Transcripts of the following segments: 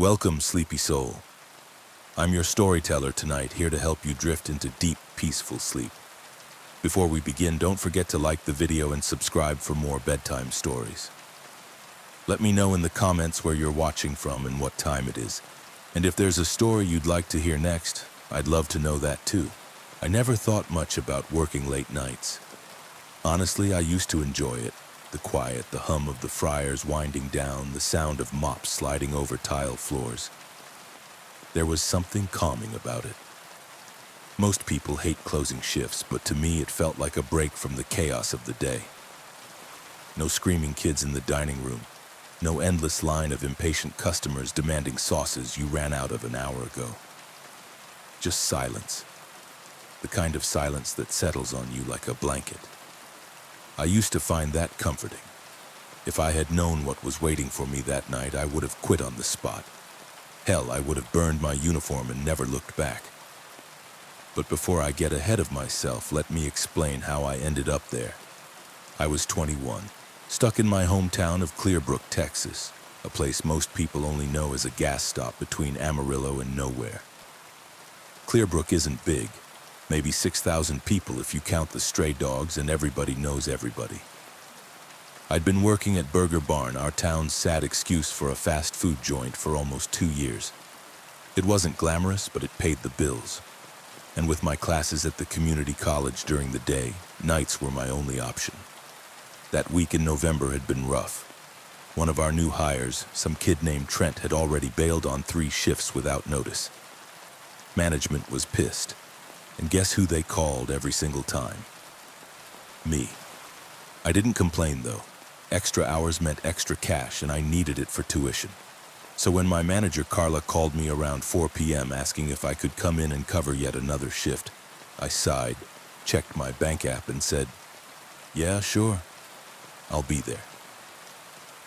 Welcome, sleepy soul. I'm your storyteller tonight, here to help you drift into deep, peaceful sleep. Before we begin, don't forget to like the video and subscribe for more bedtime stories. Let me know in the comments where you're watching from and what time it is. And if there's a story you'd like to hear next, I'd love to know that too. I never thought much about working late nights. Honestly, I used to enjoy it. The quiet, the hum of the fryers winding down, the sound of mops sliding over tile floors. There was something calming about it. Most people hate closing shifts, but to me it felt like a break from the chaos of the day. No screaming kids in the dining room. No endless line of impatient customers demanding sauces you ran out of an hour ago. Just silence. The kind of silence that settles on you like a blanket. I used to find that comforting. If I had known what was waiting for me that night, I would have quit on the spot. Hell, I would have burned my uniform and never looked back. But before I get ahead of myself, let me explain how I ended up there. I was 21, stuck in my hometown of Clearbrook, Texas, a place most people only know as a gas stop between Amarillo and nowhere. Clearbrook isn't big. Maybe 6,000 people if you count the stray dogs, and everybody knows everybody. I'd been working at Burger Barn, our town's sad excuse for a fast food joint, for almost 2 years. It wasn't glamorous, but it paid the bills. And with my classes at the community college during the day, nights were my only option. That week in November had been rough. One of our new hires, some kid named Trent, had already bailed on 3 shifts without notice. Management was pissed. And guess who they called every single time? Me. I didn't complain though. Extra hours meant extra cash, and I needed it for tuition. So when my manager Carla called me around 4 p.m. asking if I could come in and cover yet another shift, I sighed, checked my bank app and said, "Yeah, sure. I'll be there."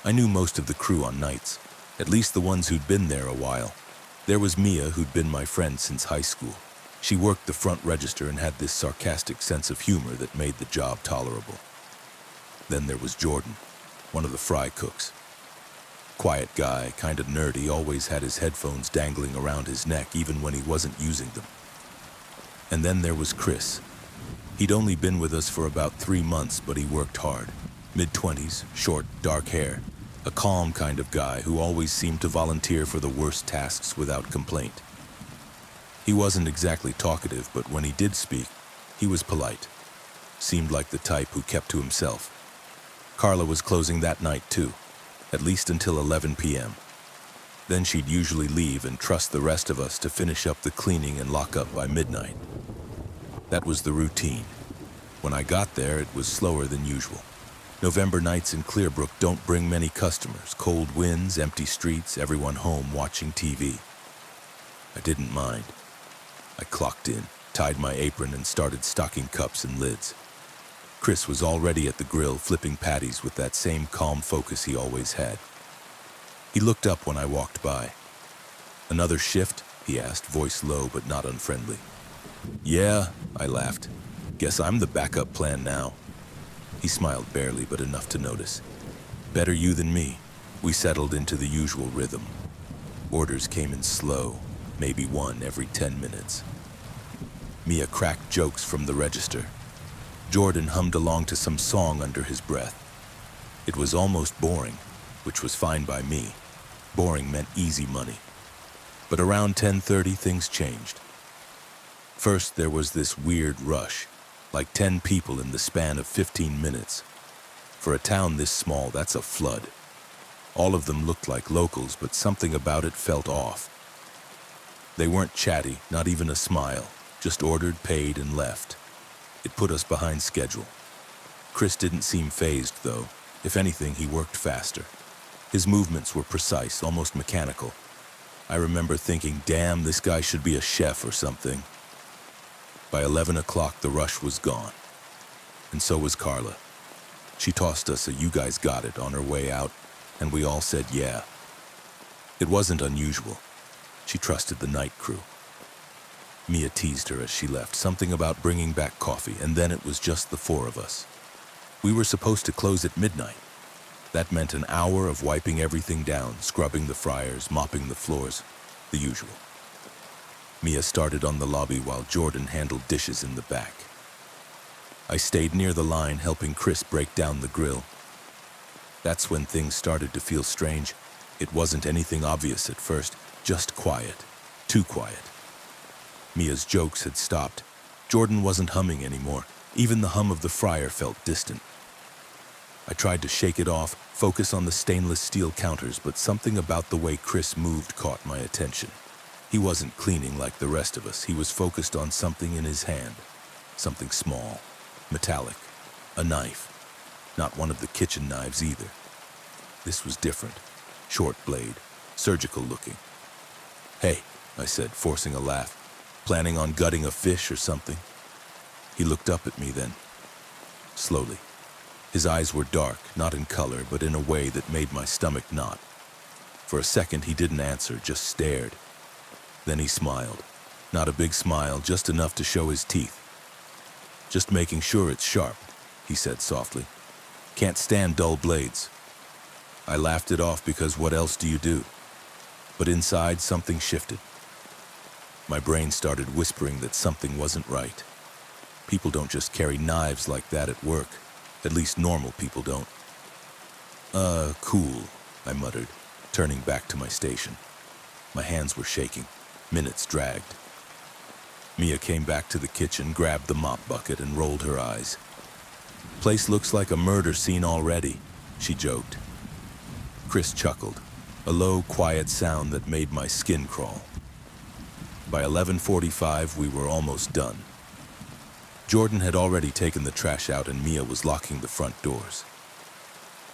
I knew most of the crew on nights, at least the ones who'd been there a while. There was Mia, who'd been my friend since high school. She worked the front register and had this sarcastic sense of humor that made the job tolerable. Then there was Jordan, one of the fry cooks. Quiet guy, kind of nerdy, always had his headphones dangling around his neck even when he wasn't using them. And then there was Chris. He'd only been with us for about 3 months, but he worked hard. Mid-20s, short, dark hair. A calm kind of guy who always seemed to volunteer for the worst tasks without complaint. He wasn't exactly talkative, but when he did speak, he was polite. Seemed like the type who kept to himself. Carla was closing that night too, at least until 11 p.m. Then she'd usually leave and trust the rest of us to finish up the cleaning and lock up by midnight. That was the routine. When I got there, it was slower than usual. November nights in Clearbrook don't bring many customers. Cold winds, empty streets, everyone home watching TV. I didn't mind. I clocked in, tied my apron, and started stocking cups and lids. Chris was already at the grill flipping patties with that same calm focus he always had. He looked up when I walked by. "Another shift?" he asked, voice low but not unfriendly. "Yeah," I laughed. "Guess I'm the backup plan now." He smiled barely, but enough to notice. Better you than me. We settled into the usual rhythm. Orders came in slow. Maybe one every 10 minutes. Mia cracked jokes from the register. Jordan hummed along to some song under his breath. It was almost boring, which was fine by me. Boring meant easy money. But around 10:30, things changed. First, there was this weird rush, like 10 people in the span of 15 minutes. For a town this small, that's a flood. All of them looked like locals, but something about it felt off. They weren't chatty, not even a smile, just ordered, paid, and left. It put us behind schedule. Chris didn't seem fazed, though. If anything, he worked faster. His movements were precise, almost mechanical. I remember thinking, damn, this guy should be a chef or something. By 11 o'clock, the rush was gone. And so was Carla. She tossed us a "you guys got it" on her way out, and we all said yeah. It wasn't unusual. She trusted the night crew. Mia teased her as she left, something about bringing back coffee, and then it was just the 4 of us. We were supposed to close at midnight. That meant an hour of wiping everything down, scrubbing the fryers, mopping the floors, the usual. Mia started on the lobby while Jordan handled dishes in the back. I stayed near the line, helping Chris break down the grill. That's when things started to feel strange. It wasn't anything obvious at first, just quiet, too quiet. Mia's jokes had stopped. Jordan wasn't humming anymore. Even the hum of the fryer felt distant. I tried to shake it off, focus on the stainless steel counters, but something about the way Chris moved caught my attention. He wasn't cleaning like the rest of us. He was focused on something in his hand. Something small, metallic, a knife. Not one of the kitchen knives either. This was different. Short blade, surgical looking. "Hey," I said, forcing a laugh. "Planning on gutting a fish or something?" He looked up at me then, slowly. His eyes were dark, not in color, but in a way that made my stomach knot. For a second, he didn't answer, just stared. Then he smiled. Not a big smile, just enough to show his teeth. "Just making sure it's sharp," he said softly. "Can't stand dull blades." I laughed it off because what else do you do? But inside, something shifted. My brain started whispering that something wasn't right. People don't just carry knives like that at work. At least normal people don't. Cool," I muttered, turning back to my station. My hands were shaking. Minutes dragged. Mia came back to the kitchen, grabbed the mop bucket, and rolled her eyes. "Place looks like a murder scene already," she joked. Chris chuckled, a low, quiet sound that made my skin crawl. By 11:45, we were almost done. Jordan had already taken the trash out and Mia was locking the front doors.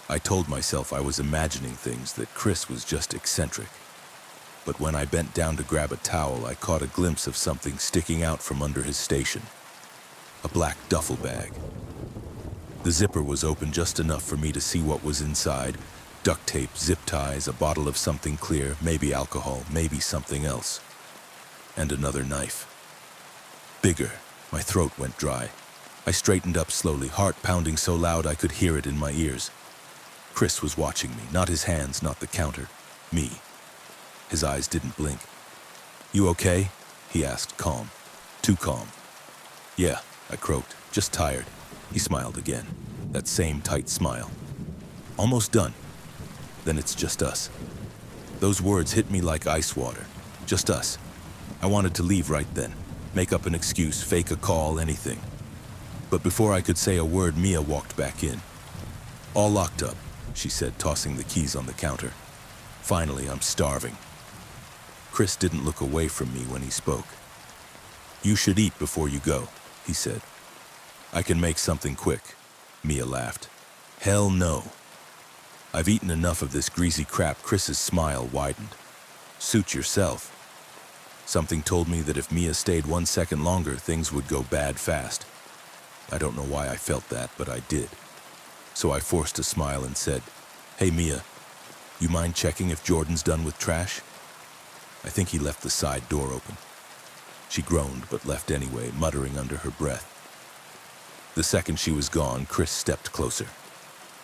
I told myself I was imagining things, that Chris was just eccentric. But when I bent down to grab a towel, I caught a glimpse of something sticking out from under his station. A black duffel bag. The zipper was open just enough for me to see what was inside. Duct tape, zip ties, a bottle of something clear, maybe alcohol, maybe something else. And another knife. Bigger. My throat went dry. I straightened up slowly, heart pounding so loud I could hear it in my ears. Chris was watching me, not his hands, not the counter. Me. His eyes didn't blink. "You okay?" he asked, calm. Too calm. "Yeah," I croaked, "just tired." He smiled again. That same tight smile. "Almost done. Then it's just us." Those words hit me like ice water. Just us. I wanted to leave right then. Make up an excuse, fake a call, anything. But before I could say a word, Mia walked back in. "All locked up," she said, tossing the keys on the counter. "Finally, I'm starving." Chris didn't look away from me when he spoke. "You should eat before you go," he said. "I can make something quick." Mia laughed. "Hell no. I've eaten enough of this greasy crap." Chris's smile widened. "Suit yourself." Something told me that if Mia stayed 1 second longer, things would go bad fast. I don't know why I felt that, but I did. So I forced a smile and said, "Hey Mia, you mind checking if Jordan's done with trash?" I think he left the side door open. She groaned, but left anyway, muttering under her breath. The second she was gone, Chris stepped closer.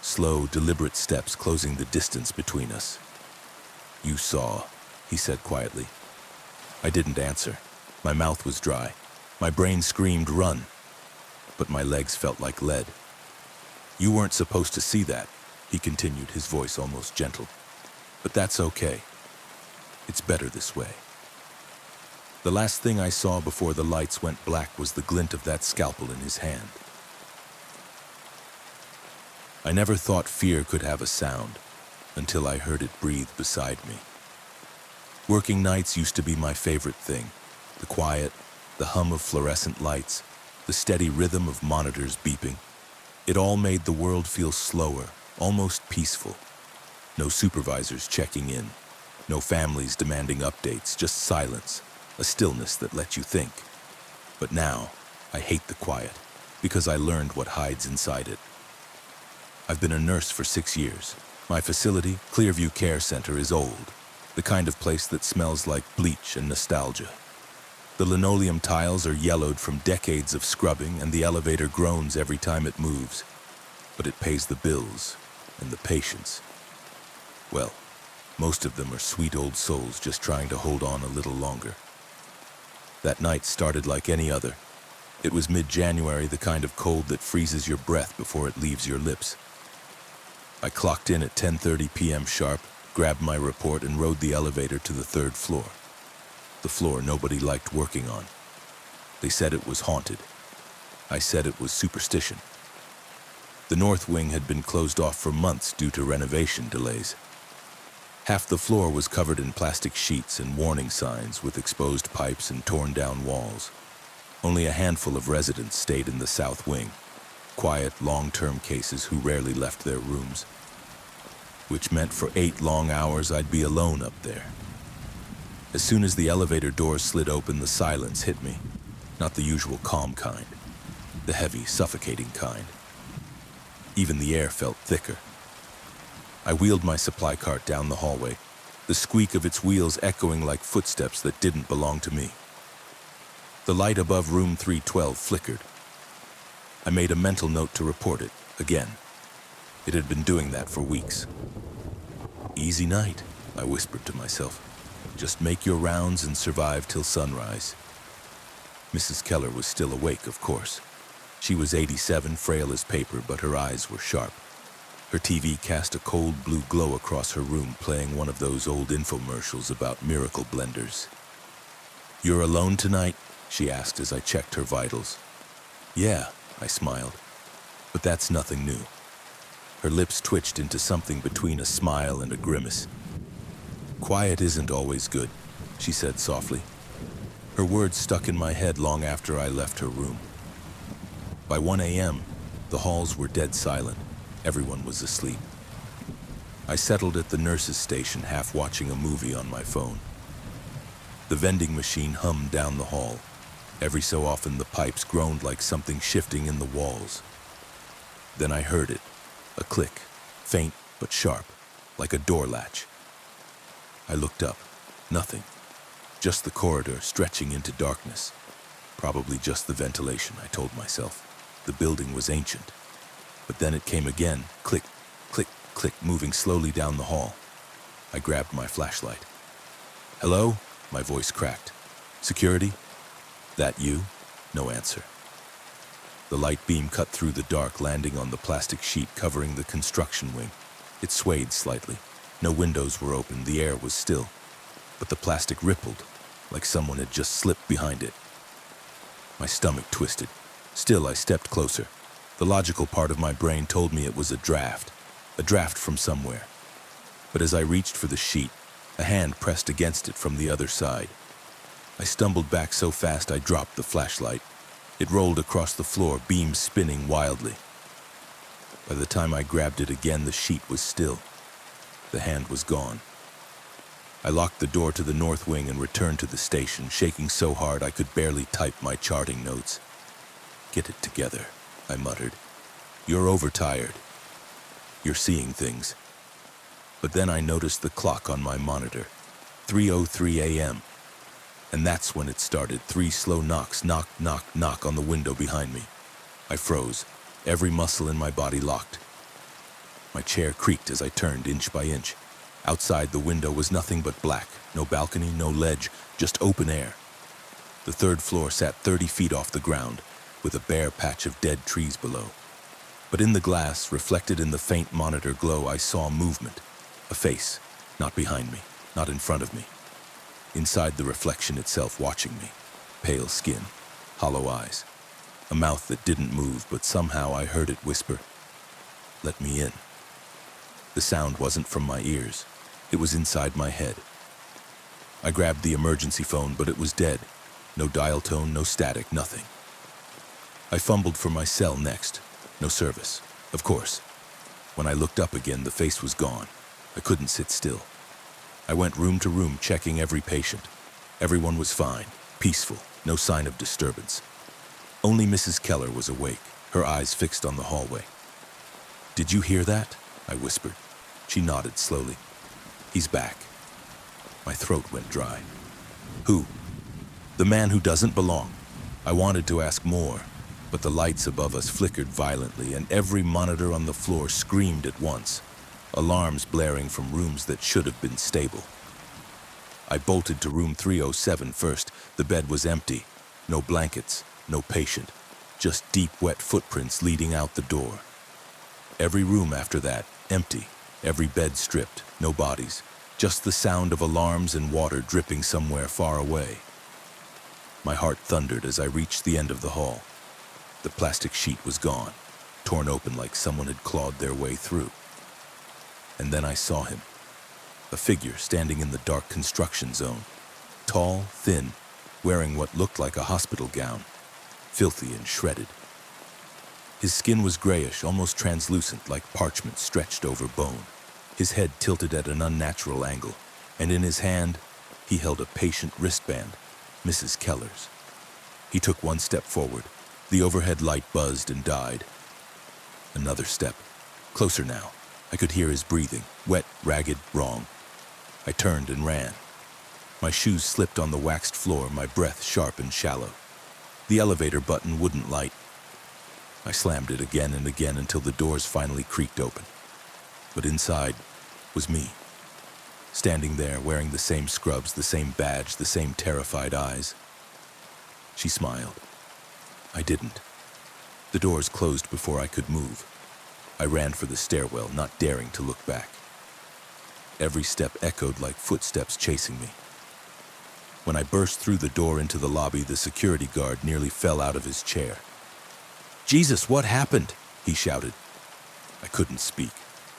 Slow, deliberate steps closing the distance between us. "You saw," he said quietly. I didn't answer. My mouth was dry. My brain screamed, "Run!" But my legs felt like lead. "You weren't supposed to see that," he continued, his voice almost gentle. "But that's okay. It's better this way." The last thing I saw before the lights went black was the glint of that scalpel in his hand. I never thought fear could have a sound until I heard it breathe beside me. Working nights used to be my favorite thing. The quiet, the hum of fluorescent lights, the steady rhythm of monitors beeping. It all made the world feel slower, almost peaceful. No supervisors checking in, no families demanding updates, just silence, a stillness that let you think. But now, I hate the quiet, because I learned what hides inside it. I've been a nurse for 6 years. My facility, Clearview Care Center, is old, the kind of place that smells like bleach and nostalgia. The linoleum tiles are yellowed from decades of scrubbing, and the elevator groans every time it moves. But it pays the bills. And the patients. Well, most of them are sweet old souls just trying to hold on a little longer. That night started like any other. It was mid-January, the kind of cold that freezes your breath before it leaves your lips. I clocked in at 10:30 p.m. sharp, grabbed my report, and rode the elevator to the 3rd floor. The floor nobody liked working on. They said it was haunted. I said it was superstition. The north wing had been closed off for months due to renovation delays. Half the floor was covered in plastic sheets and warning signs with exposed pipes and torn down walls. Only a handful of residents stayed in the south wing, quiet, long-term cases who rarely left their rooms. Which meant for 8 long hours I'd be alone up there. As soon as the elevator doors slid open, the silence hit me. Not the usual calm kind, the heavy, suffocating kind. Even the air felt thicker. I wheeled my supply cart down the hallway, the squeak of its wheels echoing like footsteps that didn't belong to me. The light above room 312 flickered. I made a mental note to report it, again. It had been doing that for weeks. Easy night, I whispered to myself. Just make your rounds and survive till sunrise. Mrs. Keller was still awake, of course. She was 87, frail as paper, but her eyes were sharp. Her TV cast a cold blue glow across her room, playing one of those old infomercials about miracle blenders. "You're alone tonight?" she asked as I checked her vitals. "Yeah," I smiled. But that's nothing new. Her lips twitched into something between a smile and a grimace. "Quiet isn't always good," she said softly. Her words stuck in my head long after I left her room. By 1 a.m., the halls were dead silent. Everyone was asleep. I settled at the nurse's station, half watching a movie on my phone. The vending machine hummed down the hall. Every so often, the pipes groaned like something shifting in the walls. Then I heard it, a click, faint but sharp, like a door latch. I looked up. Nothing. Just the corridor stretching into darkness. Probably just the ventilation, I told myself. The building was ancient. But then it came again, click, click, click, moving slowly down the hall. I grabbed my flashlight. "Hello?" My voice cracked. "Security? That you?" No answer. The light beam cut through the dark, landing on the plastic sheet covering the construction wing. It swayed slightly. No windows were open, the air was still. But the plastic rippled, like someone had just slipped behind it. My stomach twisted. Still, I stepped closer. The logical part of my brain told me it was a draft from somewhere. But as I reached for the sheet, a hand pressed against it from the other side. I stumbled back so fast I dropped the flashlight. It rolled across the floor, beams spinning wildly. By the time I grabbed it again, the sheet was still. The hand was gone. I locked the door to the north wing and returned to the station, shaking so hard I could barely type my charting notes. "Get it together," I muttered. "You're overtired. You're seeing things." But then I noticed the clock on my monitor. 3:03 a.m. And that's when it started. 3 slow knocks, knock, knock, knock on the window behind me. I froze, every muscle in my body locked. My chair creaked as I turned inch by inch. Outside the window was nothing but black. No balcony, no ledge, just open air. The 3rd floor sat 30 feet off the ground, with a bare patch of dead trees below. But in the glass, reflected in the faint monitor glow, I saw movement. A face, not behind me, not in front of me. Inside the reflection itself, watching me. Pale skin, hollow eyes. A mouth that didn't move, but somehow I heard it whisper, "Let me in." The sound wasn't from my ears. It was inside my head. I grabbed the emergency phone, but it was dead. No dial tone, no static, nothing. I fumbled for my cell next. No service, of course. When I looked up again, the face was gone. I couldn't sit still. I went room to room, checking every patient. Everyone was fine, peaceful, no sign of disturbance. Only Mrs. Keller was awake, her eyes fixed on the hallway. "Did you hear that?" I whispered. She nodded slowly. "He's back." My throat went dry. "Who?" "The man who doesn't belong." I wanted to ask more, but the lights above us flickered violently, and every monitor on the floor screamed at once. alarms blaring from rooms that should have been stable. I bolted to room 307 first. The bed was empty. No blankets, no patient. Just deep, wet footprints leading out the door. Every room after that, empty. Every bed stripped, no bodies. Just the sound of alarms and water dripping somewhere far away. My heart thundered as I reached the end of the hall. The plastic sheet was gone, torn open like someone had clawed their way through. And then I saw him. A figure standing in the dark construction zone. Tall, thin, wearing what looked like a hospital gown. Filthy and shredded. His skin was grayish, almost translucent, like parchment stretched over bone. His head tilted at an unnatural angle, and in his hand, he held a patient wristband, Mrs. Keller's. He took one step forward. The overhead light buzzed and died. Another step. Closer now. I could hear his breathing, wet, ragged, wrong. I turned and ran. My shoes slipped on the waxed floor, my breath sharp and shallow. The elevator button wouldn't light. I slammed it again and again until the doors finally creaked open. But inside was me, standing there wearing the same scrubs, the same badge, the same terrified eyes. She smiled. I didn't. The doors closed before I could move. I ran for the stairwell, not daring to look back. Every step echoed like footsteps chasing me. When I burst through the door into the lobby, the security guard nearly fell out of his chair. "Jesus, what happened?" he shouted. I couldn't speak,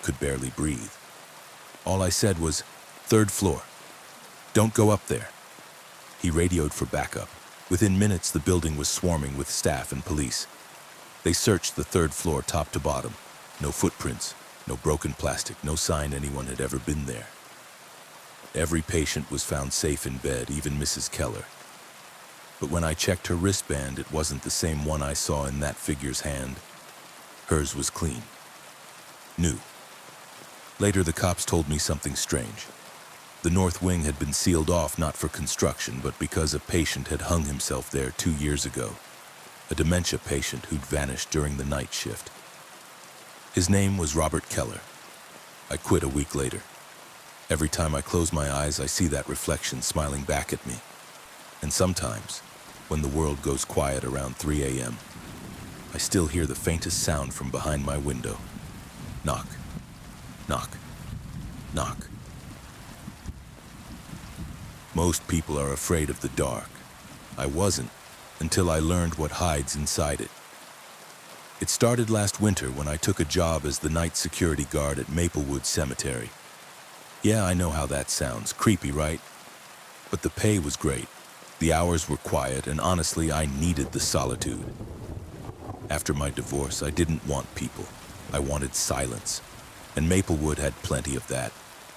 could barely breathe. All I said was, "Third floor. Don't go up there." He radioed for backup. Within minutes, the building was swarming with staff and police. They searched the third floor top to bottom. No footprints, no broken plastic, no sign anyone had ever been there. Every patient was found safe in bed, even Mrs. Keller. But when I checked her wristband, it wasn't the same one I saw in that figure's hand. Hers was clean. New. Later, the cops told me something strange. The north wing had been sealed off not for construction, but because a patient had hung himself there 2 years ago. A dementia patient who'd vanished during the night shift. His name was Robert Keller. I quit a week later. Every time I close my eyes, I see that reflection smiling back at me. And sometimes, when the world goes quiet around 3 a.m., I still hear the faintest sound from behind my window. Knock, knock, knock. Most people are afraid of the dark. I wasn't, until I learned what hides inside it. It started last winter when I took a job as the night security guard at Maplewood Cemetery. Yeah, I know how that sounds. Creepy, right? But the pay was great. The hours were quiet, and honestly, I needed the solitude. After my divorce, I didn't want people. I wanted silence. And Maplewood had plenty of that.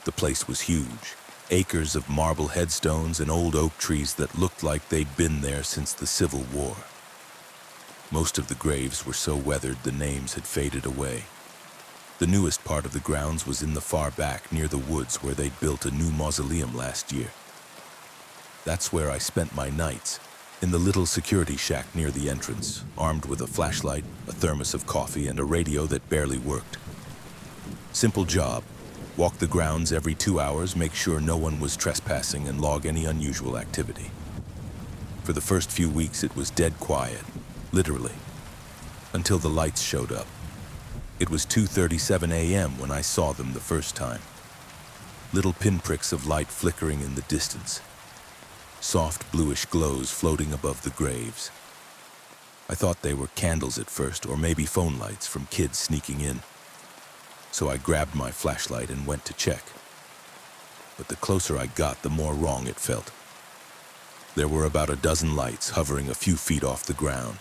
The place was huge. Acres of marble headstones and old oak trees that looked like they'd been there since the Civil War. Most of the graves were so weathered the names had faded away. The newest part of the grounds was in the far back near the woods where they'd built a new mausoleum last year. That's where I spent my nights, in the little security shack near the entrance, armed with a flashlight, a thermos of coffee, and a radio that barely worked. Simple job. Walk the grounds every 2 hours, make sure no one was trespassing, and log any unusual activity. For the first few weeks, it was dead quiet, literally, until the lights showed up. It was 2:37 a.m. when I saw them the first time. Little pinpricks of light flickering in the distance. Soft bluish glows floating above the graves. I thought they were candles at first, or maybe phone lights from kids sneaking in. So I grabbed my flashlight and went to check. But the closer I got, the more wrong it felt. There were about a dozen lights hovering a few feet off the ground.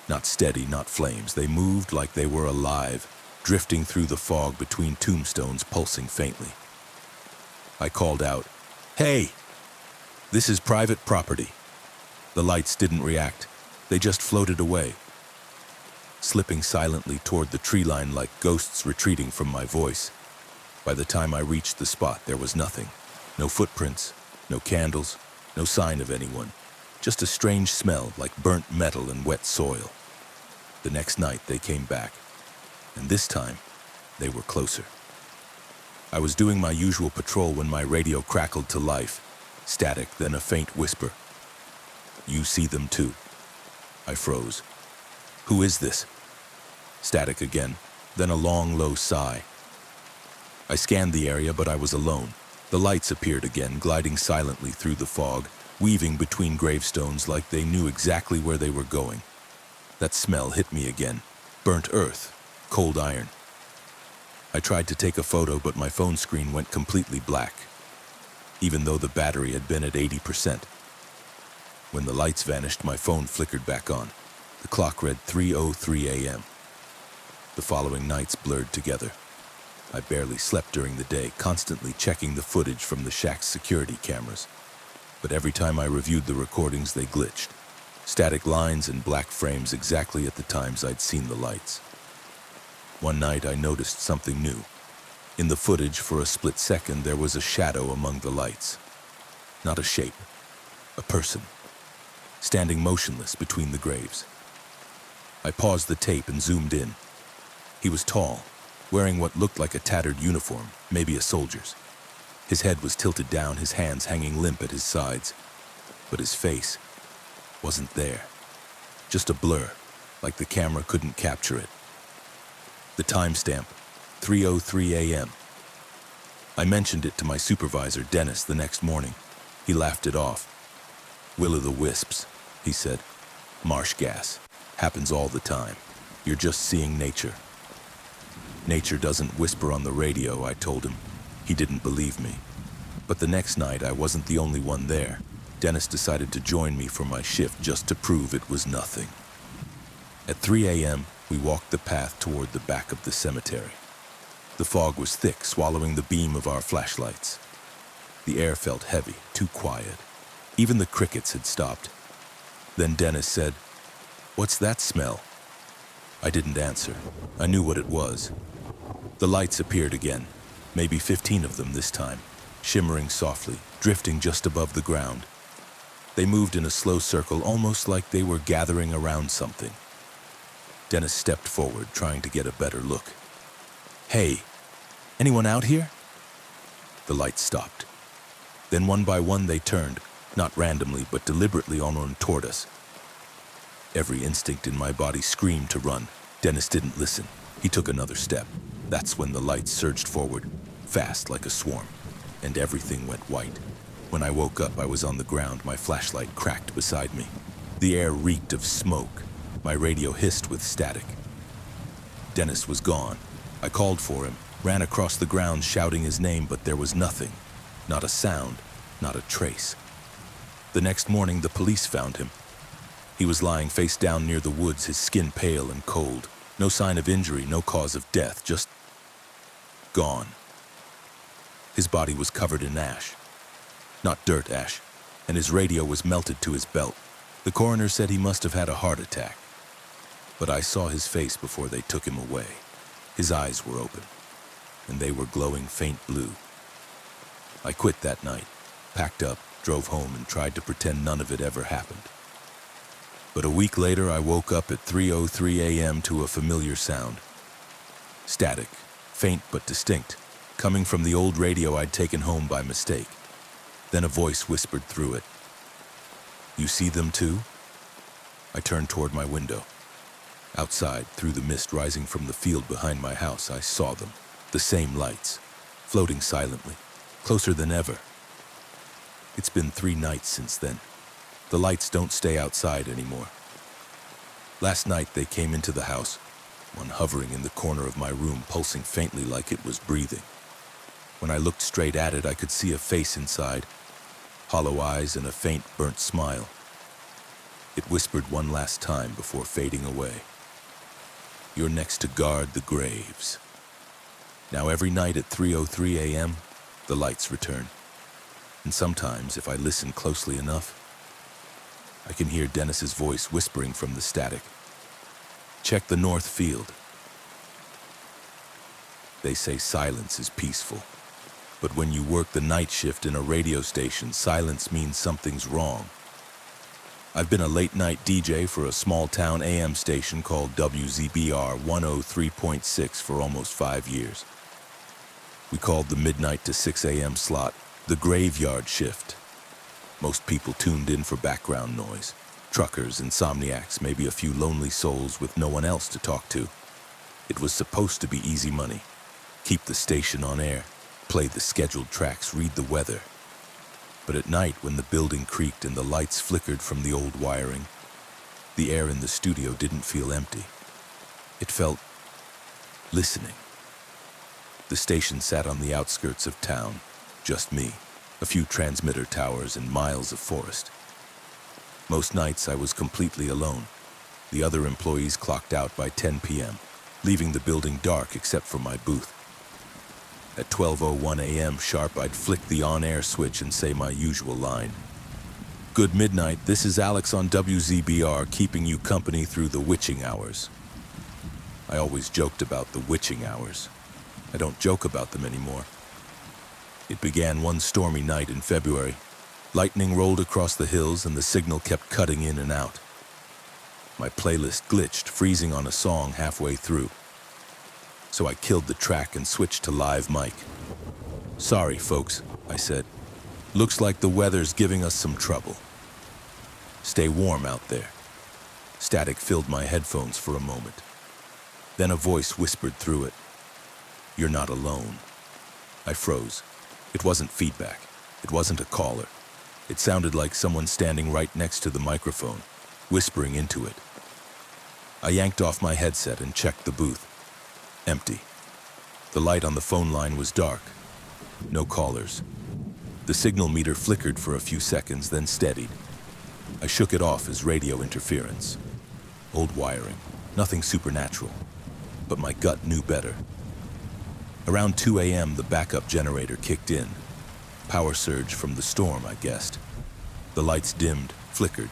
Not steady, not flames. They moved like they were alive, drifting through the fog between tombstones, pulsing faintly. I called out, "Hey! This is private property." The lights didn't react. They just floated away, slipping silently toward the tree line like ghosts retreating from my voice. By the time I reached the spot, there was nothing. No footprints, no candles, no sign of anyone. Just a strange smell like burnt metal and wet soil. The next night, they came back, and this time, they were closer. I was doing my usual patrol when my radio crackled to life. Static, then a faint whisper. "You see them too." I froze. "Who is this?" Static again, then a long, low sigh. I scanned the area, but I was alone. The lights appeared again, gliding silently through the fog, weaving between gravestones like they knew exactly where they were going. That smell hit me again. Burnt earth, cold iron. I tried to take a photo, but my phone screen went completely black, even though the battery had been at 80%. When the lights vanished, my phone flickered back on. The clock read 3:03 a.m. The following nights blurred together. I barely slept during the day, constantly checking the footage from the shack's security cameras. But every time I reviewed the recordings, they glitched. Static lines and black frames exactly at the times I'd seen the lights. One night I noticed something new. In the footage, for a split second, there was a shadow among the lights. Not a shape, a person, standing motionless between the graves. I paused the tape and zoomed in. He was tall, wearing what looked like a tattered uniform, maybe a soldier's. His head was tilted down, his hands hanging limp at his sides. But his face wasn't there. Just a blur, like the camera couldn't capture it. The timestamp, 3:03 a.m. I mentioned it to my supervisor, Dennis, the next morning. He laughed it off. "Will-o'-the-wisps," he said. "Marsh gas. Happens all the time. You're just seeing nature." "Nature doesn't whisper on the radio," I told him. He didn't believe me. But the next night, I wasn't the only one there. Dennis decided to join me for my shift just to prove it was nothing. At 3 a.m., we walked the path toward the back of the cemetery. The fog was thick, swallowing the beam of our flashlights. The air felt heavy, too quiet. Even the crickets had stopped. Then Dennis said, "What's that smell?" I didn't answer. I knew what it was. The lights appeared again, maybe 15 of them this time, shimmering softly, drifting just above the ground. They moved in a slow circle, almost like they were gathering around something. Dennis stepped forward, trying to get a better look. "Hey, anyone out here?" The lights stopped. Then one by one they turned, not randomly but deliberately on toward us. Every instinct in my body screamed to run. Dennis didn't listen. He took another step. That's when the lights surged forward, fast like a swarm, and everything went white. When I woke up, I was on the ground, my flashlight cracked beside me. The air reeked of smoke. My radio hissed with static. Dennis was gone. I called for him, ran across the ground shouting his name, but there was nothing. Not a sound, not a trace. The next morning, the police found him. He was lying face down near the woods, his skin pale and cold. No sign of injury, no cause of death, just gone. His body was covered in ash. Not dirt ash, and his radio was melted to his belt. The coroner said he must have had a heart attack. But I saw his face before they took him away. His eyes were open, and they were glowing faint blue. I quit that night, packed up, drove home, and tried to pretend none of it ever happened. But a week later, I woke up at 3:03 a.m. to a familiar sound. Static, faint but distinct, coming from the old radio I'd taken home by mistake. Then a voice whispered through it. "You see them too?" I turned toward my window. Outside, through the mist rising from the field behind my house, I saw them. The same lights, floating silently, closer than ever. It's been 3 nights since then. The lights don't stay outside anymore. Last night they came into the house, one hovering in the corner of my room, pulsing faintly like it was breathing. When I looked straight at it, I could see a face inside, hollow eyes and a faint burnt smile. It whispered one last time before fading away. "You're next to guard the graves." Now every night at 3:03 a.m., the lights return. And sometimes, if I listen closely enough, I can hear Dennis's voice whispering from the static. "Check the north field." They say silence is peaceful. But when you work the night shift in a radio station, silence means something's wrong. I've been a late-night DJ for a small-town AM station called WZBR 103.6 for almost 5 years. We called the midnight to 6 a.m. slot the graveyard shift. Most people tuned in for background noise. Truckers, insomniacs, maybe a few lonely souls with no one else to talk to. It was supposed to be easy money. Keep the station on air, play the scheduled tracks, read the weather. But at night, when the building creaked and the lights flickered from the old wiring, the air in the studio didn't feel empty. It felt listening. The station sat on the outskirts of town, just me, a few transmitter towers and miles of forest. Most nights I was completely alone. The other employees clocked out by 10 p.m., leaving the building dark except for my booth. At 12:01 a.m. sharp, I'd flick the on-air switch and say my usual line. Good midnight, this is Alex on WZBR, keeping you company through the witching hours. I always joked about the witching hours. I don't joke about them anymore. It began one stormy night in February. Lightning rolled across the hills and the signal kept cutting in and out. My playlist glitched, freezing on a song halfway through. So I killed the track and switched to live mic. Sorry, folks, I said. Looks like the weather's giving us some trouble. Stay warm out there. Static filled my headphones for a moment. Then a voice whispered through it. You're not alone. I froze. It wasn't feedback. It wasn't a caller. It sounded like someone standing right next to the microphone, whispering into it. I yanked off my headset and checked the booth. Empty. The light on the phone line was dark. No callers. The signal meter flickered for a few seconds, then steadied. I shook it off as radio interference. Old wiring. Nothing supernatural. But my gut knew better. Around 2 a.m., the backup generator kicked in. Power surge from the storm, I guessed. The lights dimmed, flickered,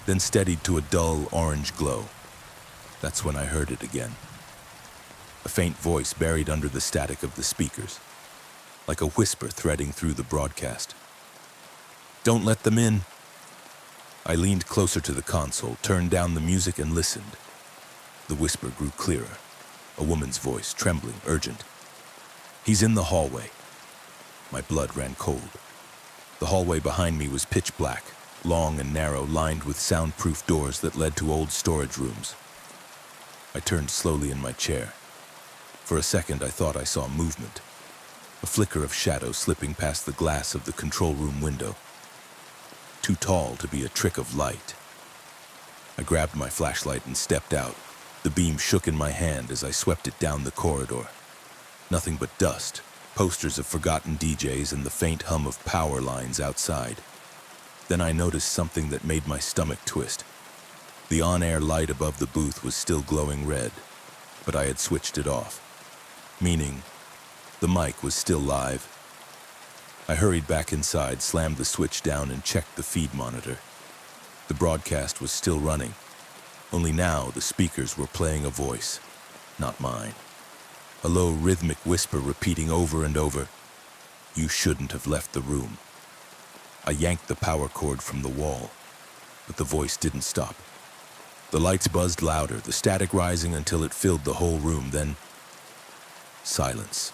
then steadied to a dull orange glow. That's when I heard it again. A faint voice buried under the static of the speakers, like a whisper threading through the broadcast. Don't let them in. I leaned closer to the console, turned down the music and listened. The whisper grew clearer, a woman's voice, trembling, urgent. He's in the hallway. My blood ran cold. The hallway behind me was pitch black, long and narrow, lined with soundproof doors that led to old storage rooms. I turned slowly in my chair. For a second, I thought I saw movement, a flicker of shadow slipping past the glass of the control room window. Too tall to be a trick of light. I grabbed my flashlight and stepped out. The beam shook in my hand as I swept it down the corridor. Nothing but dust, posters of forgotten DJs, and the faint hum of power lines outside. Then I noticed something that made my stomach twist. The on-air light above the booth was still glowing red, but I had switched it off, meaning the mic was still live. I hurried back inside, slammed the switch down, and checked the feed monitor. The broadcast was still running, only now the speakers were playing a voice, not mine. A low rhythmic whisper repeating over and over, "You shouldn't have left the room." I yanked the power cord from the wall, but the voice didn't stop. The lights buzzed louder, the static rising until it filled the whole room, then silence.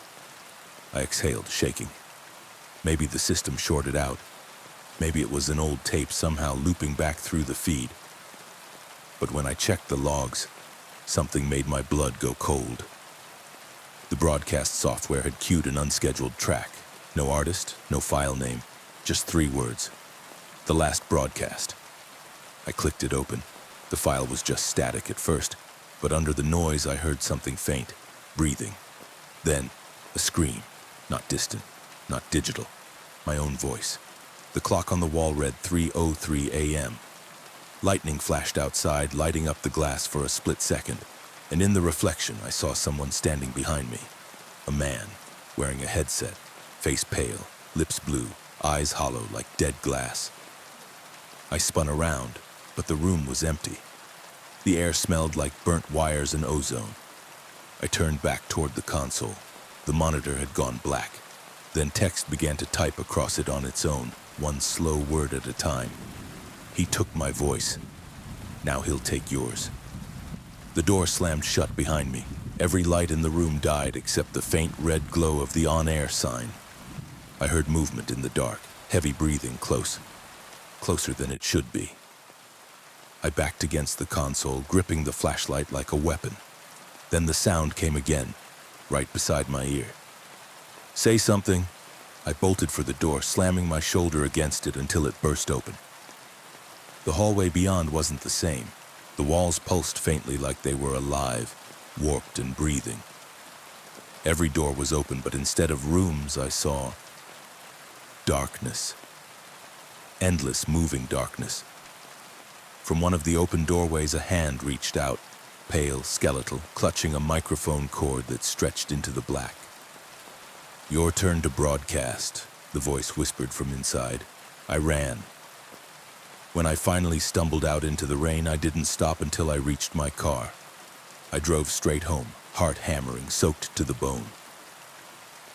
I exhaled, shaking. Maybe the system shorted out. Maybe it was an old tape somehow looping back through the feed. But when I checked the logs, something made my blood go cold. The broadcast software had queued an unscheduled track. No artist, no file name, just 3 words. The last broadcast. I clicked it open. The file was just static at first, but under the noise I heard something faint, breathing. Then, a scream, not distant, not digital, my own voice. The clock on the wall read 3:03 a.m. Lightning flashed outside, lighting up the glass for a split second, and in the reflection I saw someone standing behind me. A man, wearing a headset, face pale, lips blue, eyes hollow like dead glass. I spun around, but the room was empty. The air smelled like burnt wires and ozone. I turned back toward the console. The monitor had gone black. Then text began to type across it on its own, one slow word at a time. He took my voice. Now he'll take yours. The door slammed shut behind me, Every light in the room died except the faint red glow of the on-air sign. I heard movement in the dark, heavy breathing closer than it should be. I backed against the console, gripping the flashlight like a weapon. Then the sound came again, right beside my ear. "Say something." I bolted for the door, slamming my shoulder against it until it burst open. The hallway beyond wasn't the same. The walls pulsed faintly like they were alive, warped and breathing. Every door was open, but instead of rooms, I saw darkness. Endless, moving darkness. From one of the open doorways, a hand reached out, pale, skeletal, clutching a microphone cord that stretched into the black. "Your turn to broadcast," the voice whispered from inside. I ran. When I finally stumbled out into the rain, I didn't stop until I reached my car. I drove straight home, heart hammering, soaked to the bone.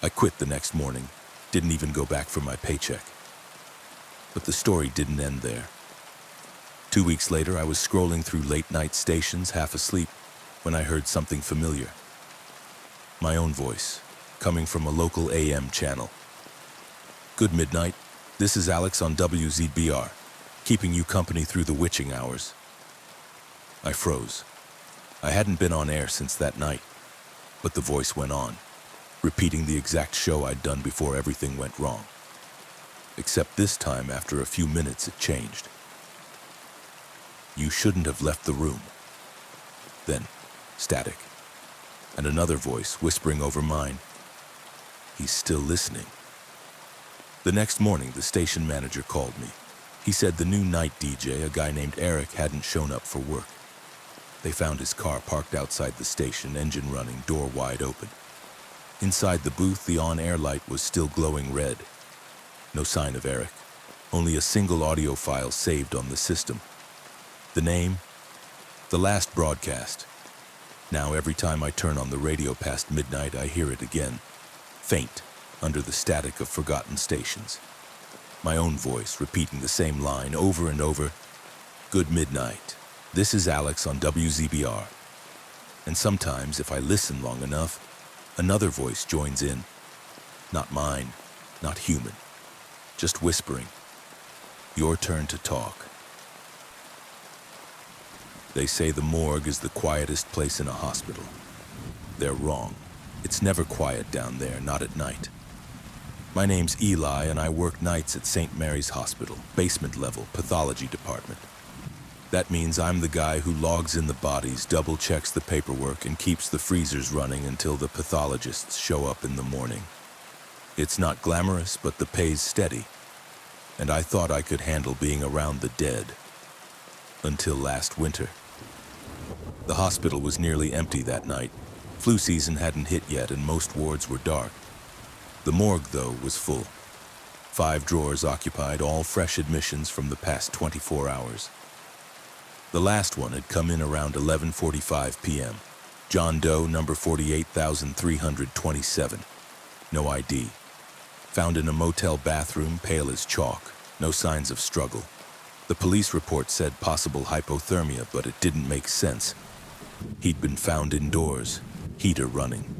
I quit the next morning, didn't even go back for my paycheck. But the story didn't end there. 2 weeks later, I was scrolling through late-night stations, half asleep, when I heard something familiar. My own voice, coming from a local AM channel. "Good midnight. This is Alex on WZBR, keeping you company through the witching hours." I froze. I hadn't been on air since that night, but the voice went on, repeating the exact show I'd done before everything went wrong. Except this time, after a few minutes, it changed. "You shouldn't have left the room." Then, static, and another voice whispering over mine. "He's still listening." The next morning, the station manager called me. He said the new night DJ, a guy named Eric, hadn't shown up for work. They found his car parked outside the station, engine running, door wide open. Inside the booth, the on-air light was still glowing red. No sign of Eric, only a single audio file saved on the system. The name? The last broadcast. Now every time I turn on the radio past midnight, I hear it again, faint, under the static of forgotten stations. My own voice repeating the same line over and over. "Good midnight. This is Alex on WZBR." And sometimes, if I listen long enough, another voice joins in. Not mine, not human, just whispering. "Your turn to talk." They say the morgue is the quietest place in a hospital. They're wrong. It's never quiet down there, not at night. My name's Eli, and I work nights at St. Mary's Hospital, basement level, pathology department. That means I'm the guy who logs in the bodies, double-checks the paperwork, and keeps the freezers running until the pathologists show up in the morning. It's not glamorous, but the pay's steady. And I thought I could handle being around the dead. Until last winter. The hospital was nearly empty that night. Flu season hadn't hit yet, and most wards were dark. The morgue, though, was full. 5 drawers occupied, all fresh admissions from the past 24 hours. The last one had come in around 11:45 p.m. John Doe, number 48,327. No ID. Found in a motel bathroom, pale as chalk. No signs of struggle. The police report said possible hypothermia, but it didn't make sense. He'd been found indoors, heater running.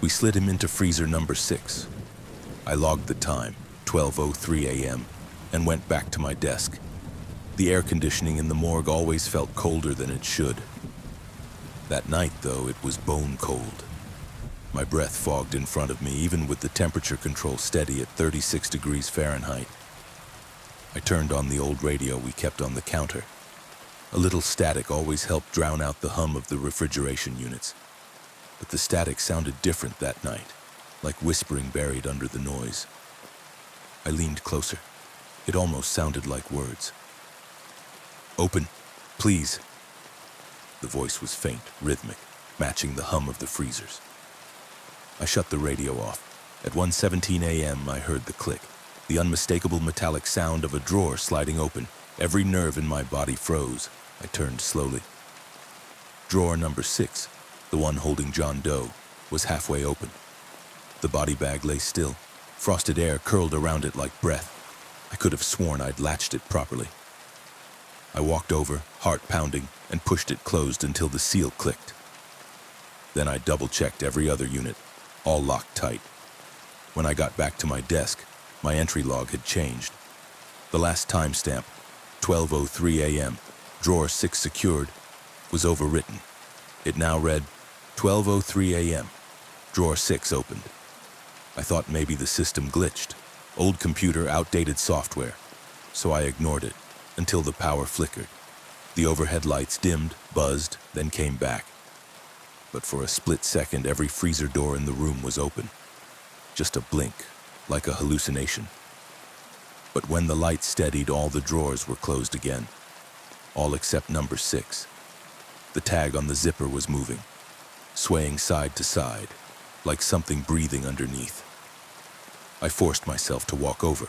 We slid him into freezer number 6. I logged the time, 12:03 a.m., and went back to my desk. The air conditioning in the morgue always felt colder than it should. That night, though, it was bone cold. My breath fogged in front of me, even with the temperature control steady at 36 degrees Fahrenheit. I turned on the old radio we kept on the counter. A little static always helped drown out the hum of the refrigeration units. But the static sounded different that night, like whispering buried under the noise. I leaned closer. It almost sounded like words. "Open, please." The voice was faint, rhythmic, matching the hum of the freezers. I shut the radio off. At 1:17 a.m., I heard the click, the unmistakable metallic sound of a drawer sliding open. Every nerve in my body froze. I turned slowly. Drawer number 6, the one holding John Doe, was halfway open. The body bag lay still. Frosted air curled around it like breath. I could have sworn I'd latched it properly. I walked over, heart pounding, and pushed it closed until the seal clicked. Then I double-checked every other unit, all locked tight. When I got back to my desk, my entry log had changed. The last timestamp, 12:03 a.m., drawer 6 secured, was overwritten. It now read 12:03 a.m., drawer 6 opened. I thought maybe the system glitched. Old computer, outdated software. So I ignored it until the power flickered. The overhead lights dimmed, buzzed, then came back. But for a split second, every freezer door in the room was open. Just a blink, like a hallucination. But when the light steadied, all the drawers were closed again. All except number 6. The tag on the zipper was moving, swaying side to side, like something breathing underneath. I forced myself to walk over.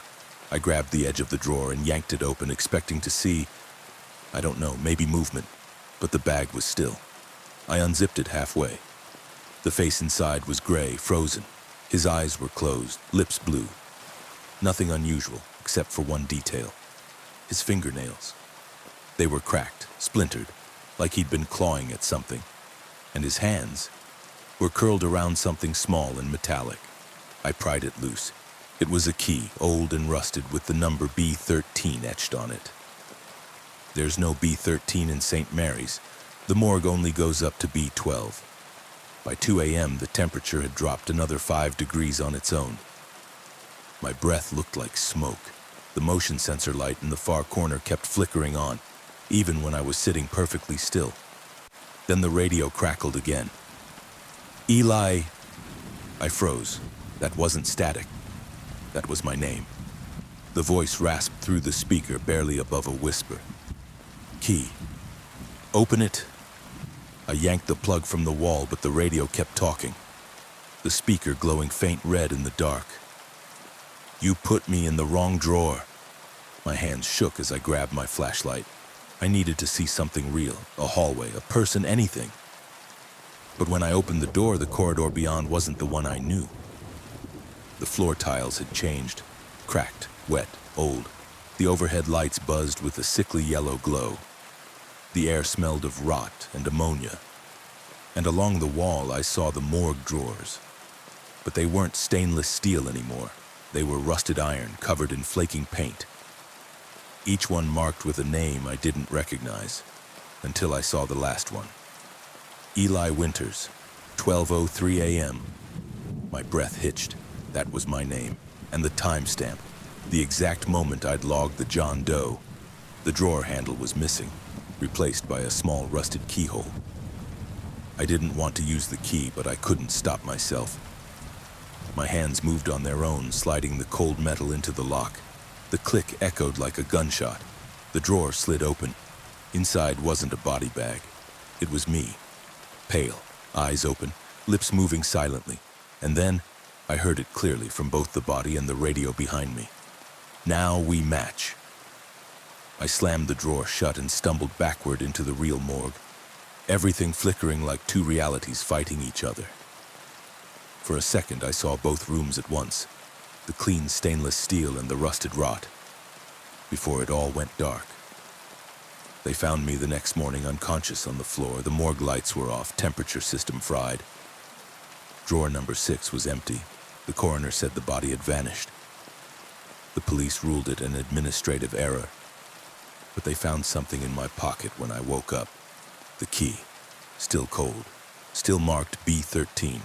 I grabbed the edge of the drawer and yanked it open, expecting to see, I don't know, maybe movement, but the bag was still. I unzipped it halfway. The face inside was gray, frozen. His eyes were closed, lips blue. Nothing unusual, except for one detail. His fingernails. They were cracked, splintered, like he'd been clawing at something. And his hands were curled around something small and metallic. I pried it loose. It was a key, old and rusted, with the number B13 etched on it. There's no B13 in St. Mary's. The morgue only goes up to B12. By 2 a.m., the temperature had dropped another 5 degrees on its own. My breath looked like smoke. The motion sensor light in the far corner kept flickering on, even when I was sitting perfectly still. Then the radio crackled again. Eli... I froze. That wasn't static. That was my name. The voice rasped through the speaker, barely above a whisper. Key. Open it. I yanked the plug from the wall, but the radio kept talking. The speaker glowing faint red in the dark. You put me in the wrong drawer. My hands shook as I grabbed my flashlight. I needed to see something real, a hallway, a person, anything. But when I opened the door, the corridor beyond wasn't the one I knew. The floor tiles had changed, cracked, wet, old. The overhead lights buzzed with a sickly yellow glow. The air smelled of rot and ammonia. And along the wall, I saw the morgue drawers. But they weren't stainless steel anymore. They were rusted iron, covered in flaking paint. Each one marked with a name I didn't recognize, until I saw the last one. Eli Winters, 12:03 a.m. My breath hitched. That was my name, and the timestamp, the exact moment I'd logged the John Doe. The drawer handle was missing, replaced by a small rusted keyhole. I didn't want to use the key, but I couldn't stop myself. My hands moved on their own, sliding the cold metal into the lock. The click echoed like a gunshot. The drawer slid open. Inside wasn't a body bag. It was me, pale, eyes open, lips moving silently. And then I heard it clearly from both the body and the radio behind me. Now we match. I slammed the drawer shut and stumbled backward into the real morgue, everything flickering like two realities fighting each other. For a second, I saw both rooms at once, the clean stainless steel and the rusted rot, before it all went dark. They found me the next morning unconscious on the floor. The morgue lights were off, temperature system fried. Drawer number 6 was empty. The coroner said the body had vanished. The police ruled it an administrative error. But they found something in my pocket when I woke up. The key, still cold, still marked B13.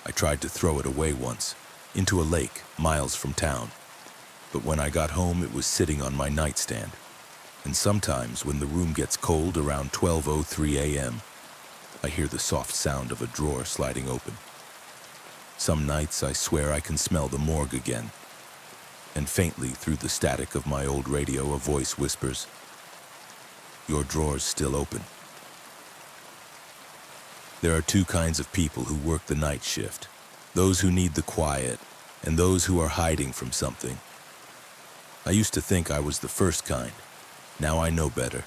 I tried to throw it away once, into a lake miles from town. But when I got home, it was sitting on my nightstand. And sometimes when the room gets cold around 12:03 a.m., I hear the soft sound of a drawer sliding open. Some nights I swear I can smell the morgue again. And faintly through the static of my old radio, a voice whispers, "Your drawer's still open." There are two kinds of people who work the night shift. Those who need the quiet, and those who are hiding from something. I used to think I was the first kind. Now I know better.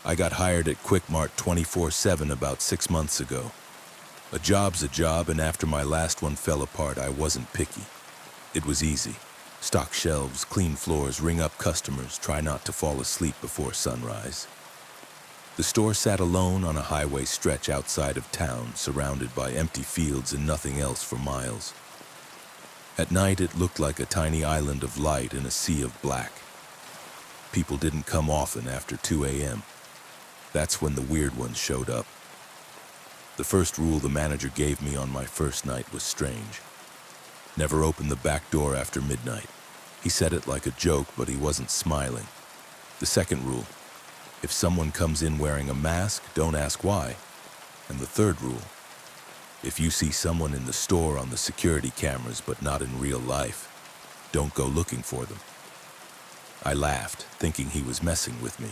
I got hired at Quick Mart 24/7 about 6 months ago. A job's a job, and after my last one fell apart, I wasn't picky. It was easy. Stock shelves, clean floors, ring up customers, try not to fall asleep before sunrise. The store sat alone on a highway stretch outside of town, surrounded by empty fields and nothing else for miles. At night, it looked like a tiny island of light in a sea of black. People didn't come often after 2 a.m. That's when the weird ones showed up. The first rule the manager gave me on my first night was strange. Never open the back door after midnight. He said it like a joke, but he wasn't smiling. The second rule: if someone comes in wearing a mask, don't ask why. And the third rule: if you see someone in the store on the security cameras but not in real life, don't go looking for them. I laughed, thinking he was messing with me.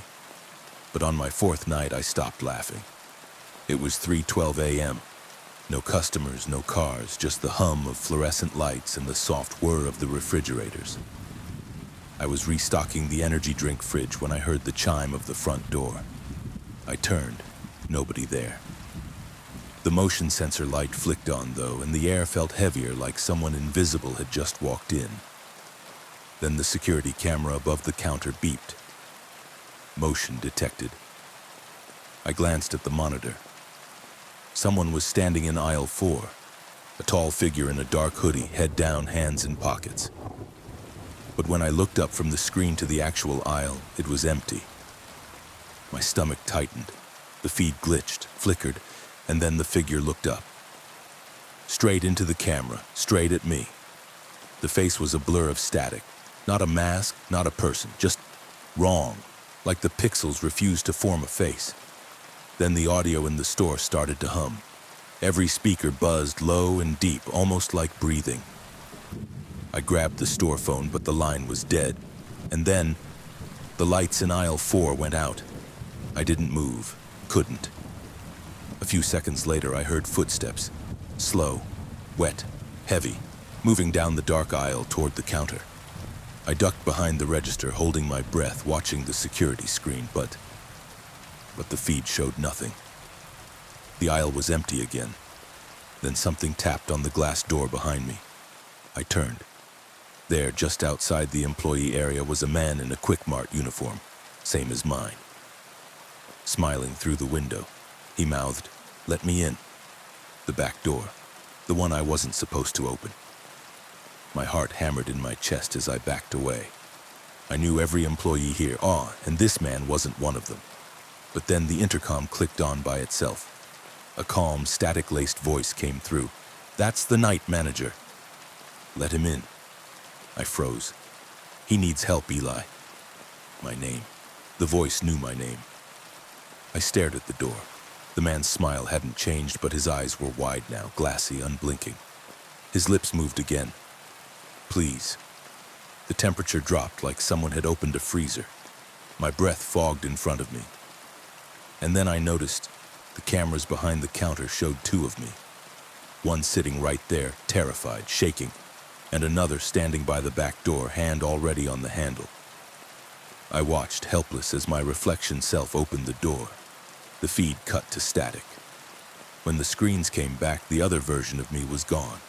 But on my fourth night, I stopped laughing. It was 3:12 a.m. No customers, no cars, just the hum of fluorescent lights and the soft whir of the refrigerators. I was restocking the energy drink fridge when I heard the chime of the front door. I turned. Nobody there. The motion sensor light flicked on, though, and the air felt heavier, like someone invisible had just walked in. Then the security camera above the counter beeped. Motion detected. I glanced at the monitor. Someone was standing in aisle 4, a tall figure in a dark hoodie, head down, hands in pockets. But when I looked up from the screen to the actual aisle, it was empty. My stomach tightened. The feed glitched, flickered, and then the figure looked up. Straight into the camera, straight at me. The face was a blur of static. Not a mask, not a person, just wrong, like the pixels refused to form a face. Then the audio in the store started to hum. Every speaker buzzed low and deep, almost like breathing. I grabbed the store phone, but the line was dead. And then, the lights in aisle 4 went out. I didn't move, couldn't. A few seconds later, I heard footsteps. Slow, wet, heavy, moving down the dark aisle toward the counter. I ducked behind the register, holding my breath, watching the security screen, but the feed showed nothing. The aisle was empty again. Then something tapped on the glass door behind me. I turned. There, just outside the employee area, was a man in a Quick Mart uniform, same as mine. Smiling through the window, he mouthed, "Let me in." The back door, the one I wasn't supposed to open. My heart hammered in my chest as I backed away. I knew every employee here, and this man wasn't one of them. But then the intercom clicked on by itself. A calm, static-laced voice came through. "That's the night manager." "Let him in." I froze. "He needs help, Eli." My name. The voice knew my name. I stared at the door. The man's smile hadn't changed, but his eyes were wide now, glassy, unblinking. His lips moved again. "Please." The temperature dropped like someone had opened a freezer. My breath fogged in front of me. And then I noticed the cameras behind the counter showed 2 of me. One sitting right there, terrified, shaking, and another standing by the back door, hand already on the handle. I watched, helpless, as my reflection self opened the door. The feed cut to static. When the screens came back, the other version of me was gone.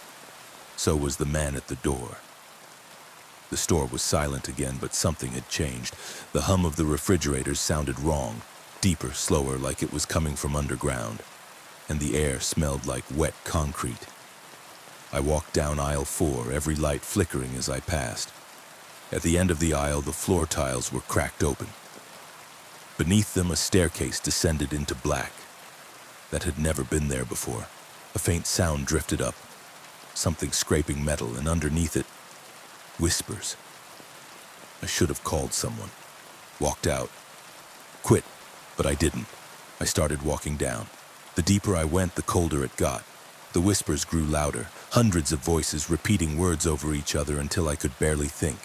So was the man at the door. The store was silent again, but something had changed. The hum of the refrigerators sounded wrong, deeper, slower, like it was coming from underground. And the air smelled like wet concrete. I walked down aisle 4, every light flickering as I passed. At the end of the aisle, the floor tiles were cracked open. Beneath them, a staircase descended into black. That had never been there before. A faint sound drifted up, something scraping metal, and underneath it, whispers. I should have called someone. Walked out. Quit, but I didn't. I started walking down. The deeper I went, the colder it got. The whispers grew louder, hundreds of voices repeating words over each other until I could barely think.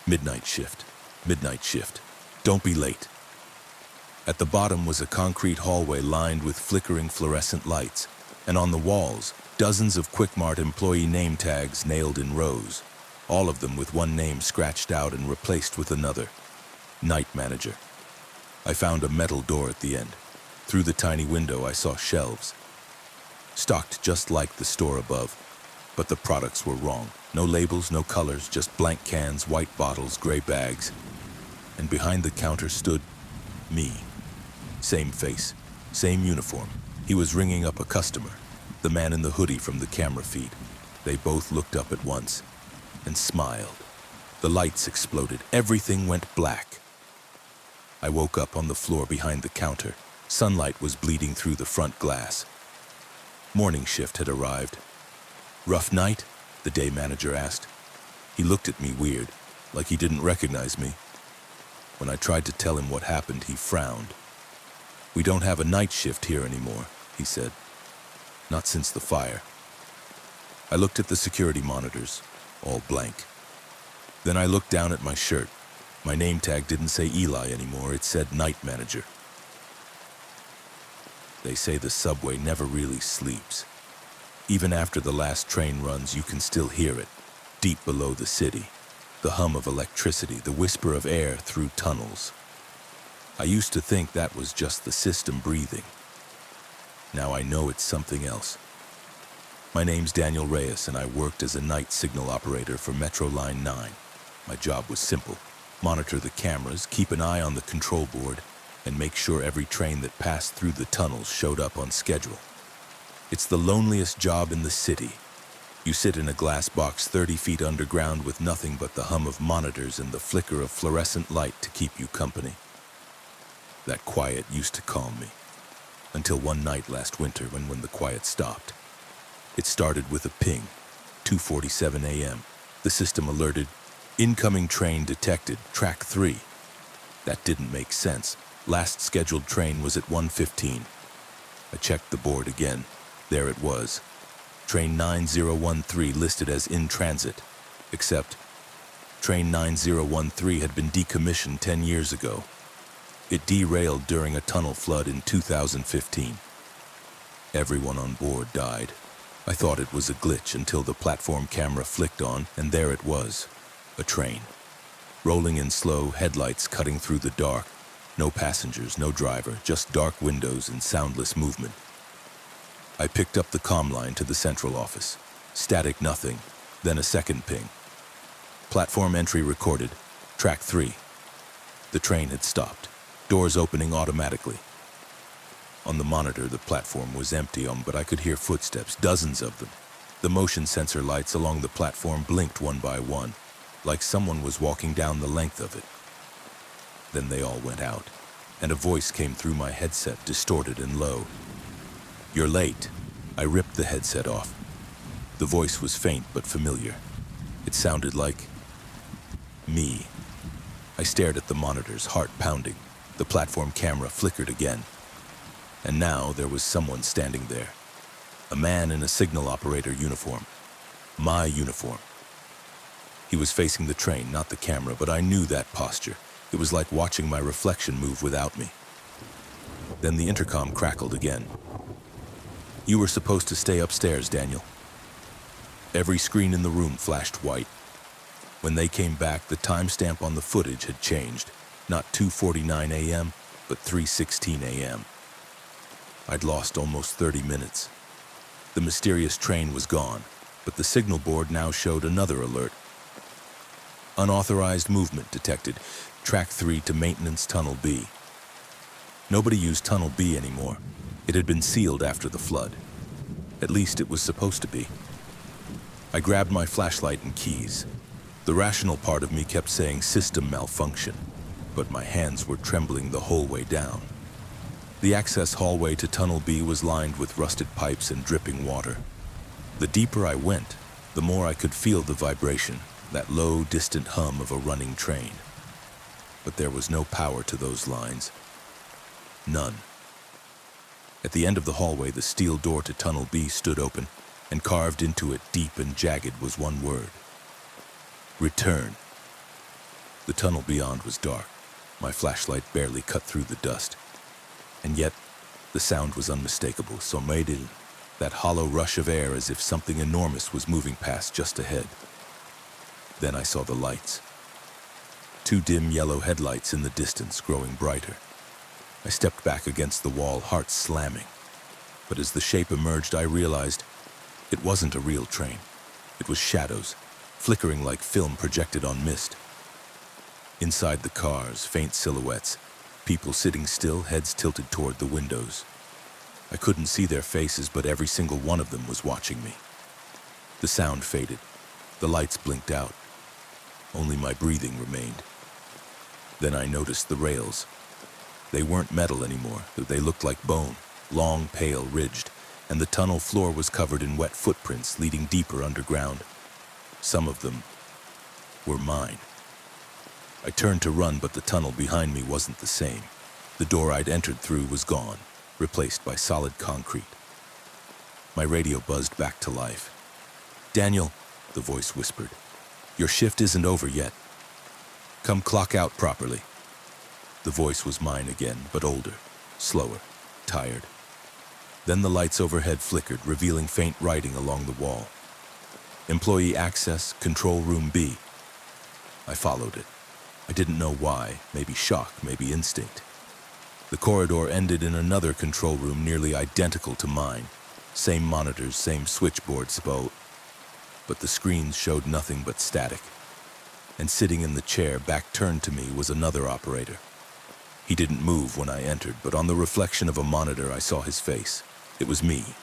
Midnight shift. Midnight shift. Don't be late. At the bottom was a concrete hallway lined with flickering fluorescent lights, and on the walls, dozens of Quick Mart employee name tags nailed in rows, all of them with one name scratched out and replaced with another. Night manager. I found a metal door at the end. Through the tiny window, I saw shelves. Stocked just like the store above, but the products were wrong. No labels, no colors, just blank cans, white bottles, gray bags. And behind the counter stood me. Same face, same uniform. He was ringing up a customer, the man in the hoodie from the camera feed. They both looked up at once and smiled. The lights exploded. Everything went black. I woke up on the floor behind the counter. Sunlight was bleeding through the front glass. Morning shift had arrived. "Rough night?" the day manager asked. He looked at me weird, like he didn't recognize me. When I tried to tell him what happened, he frowned. "We don't have a night shift here anymore," he said. "Not since the fire." I looked at the security monitors, all blank. Then I looked down at my shirt. My name tag didn't say Eli anymore, it said Night Manager. They say the subway never really sleeps. Even after the last train runs, you can still hear it, deep below the city. The hum of electricity, the whisper of air through tunnels. I used to think that was just the system breathing. Now I know it's something else. My name's Daniel Reyes, and I worked as a night signal operator for Metro Line 9. My job was simple: monitor the cameras, keep an eye on the control board, and make sure every train that passed through the tunnels showed up on schedule. It's the loneliest job in the city. You sit in a glass box 30 feet underground with nothing but the hum of monitors and the flicker of fluorescent light to keep you company. That quiet used to calm me, until one night last winter when the quiet stopped. It started with a ping, 2:47 a.m. The system alerted, "Incoming train detected, track 3. That didn't make sense. Last scheduled train was at 1:15. I checked the board again. There it was. Train 9013 listed as in transit, except Train 9013 had been decommissioned 10 years ago. It derailed during a tunnel flood in 2015. Everyone on board died. I thought it was a glitch until the platform camera flicked on, and there it was, a train. Rolling in slow, headlights cutting through the dark. No passengers, no driver, just dark windows and soundless movement. I picked up the comm line to the central office. Static nothing, then a second ping. Platform entry recorded, track 3. The train had stopped, doors opening automatically. On the monitor, the platform was empty, but I could hear footsteps, dozens of them. The motion sensor lights along the platform blinked one by one, like someone was walking down the length of it. Then they all went out, and a voice came through my headset, distorted and low. "You're late." I ripped the headset off. The voice was faint but familiar. It sounded like me. I stared at the monitors, heart pounding. The platform camera flickered again. And now there was someone standing there. A man in a signal operator uniform. My uniform. He was facing the train, not the camera, but I knew that posture. It was like watching my reflection move without me. Then the intercom crackled again. "You were supposed to stay upstairs, Daniel." Every screen in the room flashed white. When they came back, the timestamp on the footage had changed. Not 2:49 a.m., but 3:16 a.m. I'd lost almost 30 minutes. The mysterious train was gone, but the signal board now showed another alert. Unauthorized movement detected. Track 3 to Maintenance Tunnel B. Nobody used Tunnel B anymore. It had been sealed after the flood. At least it was supposed to be. I grabbed my flashlight and keys. The rational part of me kept saying system malfunction, but my hands were trembling the whole way down. The access hallway to Tunnel B was lined with rusted pipes and dripping water. The deeper I went, the more I could feel the vibration, that low, distant hum of a running train. But there was no power to those lines. None. At the end of the hallway, the steel door to Tunnel B stood open, and carved into it, deep and jagged, was one word: return. The tunnel beyond was dark. My flashlight barely cut through the dust. And yet, the sound was unmistakable, somatil, that hollow rush of air as if something enormous was moving past just ahead. Then I saw the lights. 2 dim yellow headlights in the distance, growing brighter. I stepped back against the wall, heart slamming. But as the shape emerged, I realized it wasn't a real train. It was shadows, flickering like film projected on mist. Inside the cars, faint silhouettes, People sitting still, heads tilted toward the windows. I couldn't see their faces, but every single one of them was watching me. The sound faded. The lights blinked out. Only my breathing remained. Then I noticed the rails. They weren't metal anymore. They looked like bone, long, pale, ridged, and the tunnel floor was covered in wet footprints leading deeper underground. Some of them were mine. I turned to run, but the tunnel behind me wasn't the same. The door I'd entered through was gone, replaced by solid concrete. My radio buzzed back to life. "Daniel," the voice whispered, "your shift isn't over yet. Come clock out properly." The voice was mine again, but older, slower, tired. Then the lights overhead flickered, revealing faint writing along the wall. "Employee access, control room B." I followed it. I didn't know why, maybe shock, maybe instinct. The corridor ended in another control room nearly identical to mine. Same monitors, same switchboards, but the screens showed nothing but static. And sitting in the chair, back turned to me, was another operator. He didn't move when I entered, but on the reflection of a monitor I saw his face. It was me.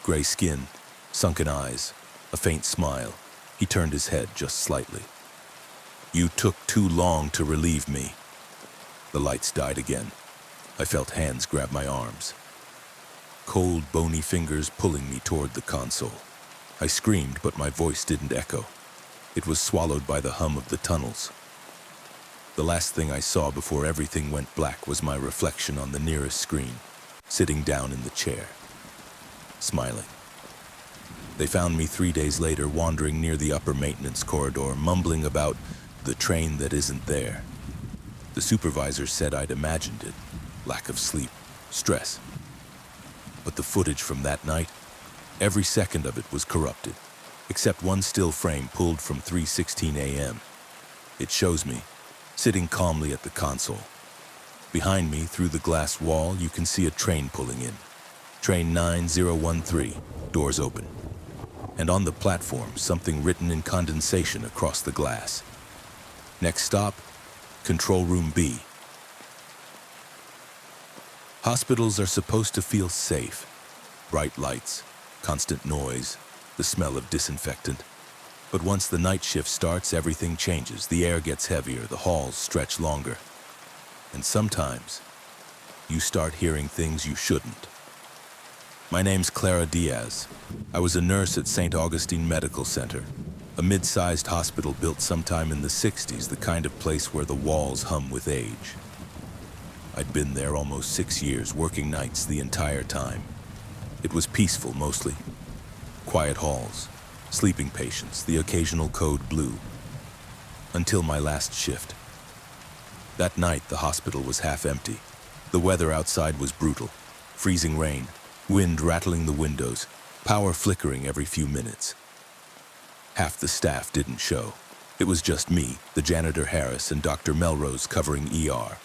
Gray skin, sunken eyes, a faint smile. He turned his head just slightly. "You took too long to relieve me." The lights died again. I felt hands grab my arms. Cold, bony fingers pulling me toward the console. I screamed, but my voice didn't echo. It was swallowed by the hum of the tunnels. The last thing I saw before everything went black was my reflection on the nearest screen, sitting down in the chair, smiling. They found me 3 days later wandering near the upper maintenance corridor, mumbling about the train that isn't there. The supervisor said I'd imagined it. Lack of sleep, stress. But the footage from that night, every second of it was corrupted, except one still frame pulled from 3:16 a.m. It shows me, sitting calmly at the console. Behind me, through the glass wall, you can see a train pulling in. Train 9013, doors open. And on the platform, something written in condensation across the glass. Next stop, Control Room B. Hospitals are supposed to feel safe. Bright lights, constant noise, the smell of disinfectant. But once the night shift starts, everything changes. The air gets heavier, the halls stretch longer. And sometimes, you start hearing things you shouldn't. My name's Clara Diaz. I was a nurse at St. Augustine Medical Center, a mid-sized hospital built sometime in the 60s, the kind of place where the walls hum with age. I'd been there almost 6 years, working nights the entire time. It was peaceful, mostly. Quiet halls, sleeping patients, the occasional code blue. Until my last shift. That night, the hospital was half empty. The weather outside was brutal. Freezing rain, wind rattling the windows, power flickering every few minutes. Half the staff didn't show. It was just me, the janitor Harris, and Dr. Melrose covering ER.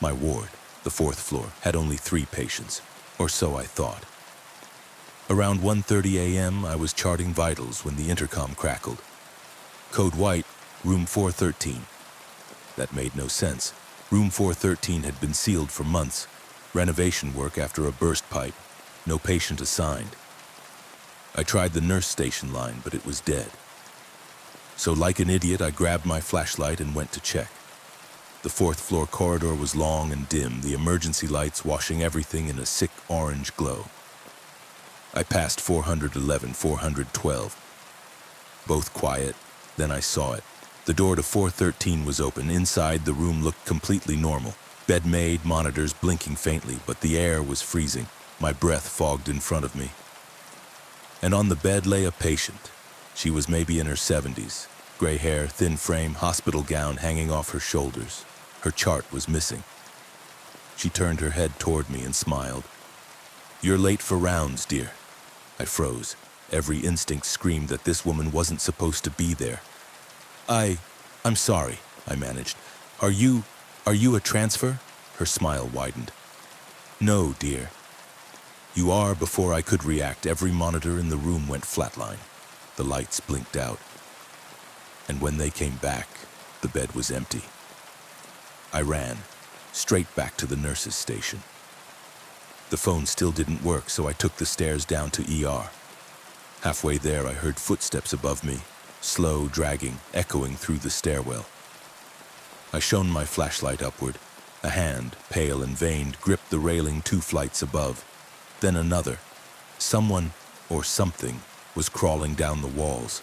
My ward, the 4th floor, had only 3 patients, or so I thought. Around 1:30 a.m., I was charting vitals when the intercom crackled. Code white, room 413. That made no sense. Room 413 had been sealed for months. Renovation work after a burst pipe. No patient assigned. I tried the nurse station line, but it was dead. So like an idiot, I grabbed my flashlight and went to check. The 4th floor corridor was long and dim, the emergency lights washing everything in a sick orange glow. I passed 411, 412. Both quiet, then I saw it. The door to 413 was open. Inside, the room looked completely normal. Bed made, monitors blinking faintly, but the air was freezing. My breath fogged in front of me. And on the bed lay a patient. She was maybe in her 70s. Gray hair, thin frame, hospital gown hanging off her shoulders. Her chart was missing. She turned her head toward me and smiled. "You're late for rounds, dear." I froze. Every instinct screamed that this woman wasn't supposed to be there. I'm sorry," I managed. Are you a transfer?" Her smile widened. "No, dear." "You are." Before I could react, every monitor in the room went flatline. The lights blinked out. And when they came back, the bed was empty. I ran. straight back to the nurse's station. The phone still didn't work, so I took the stairs down to ER. Halfway there, I heard footsteps above me, slow, dragging, echoing through the stairwell. I shone my flashlight upward. A hand, pale and veined, gripped the railing 2 flights above. Then another. Someone, or something, was crawling down the walls.